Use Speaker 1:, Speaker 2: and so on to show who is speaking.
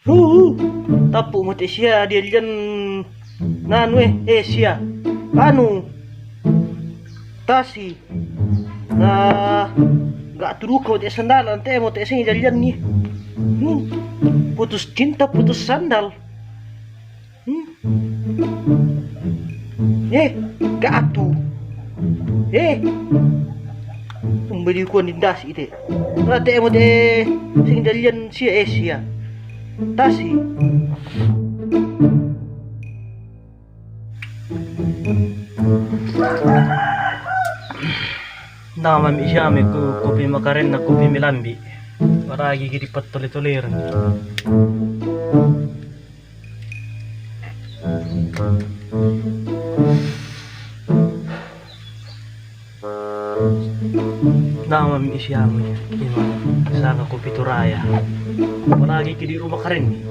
Speaker 1: Tapu mo te siya dia diyan nanu siya. Anu tasi na gak turuko te sandal ante mo te sing diyan ni. Putus cinta putus sandal. Gak atu. Membeli ko nindas ite. Ate mo te sing diyan siya siya. Tasi. Namami siya may kopi makarin na kopi milambi. Paragi gidi patuloy-tuloy. Namami siya may sana kopi turaya. Paragi gidi rumah karen.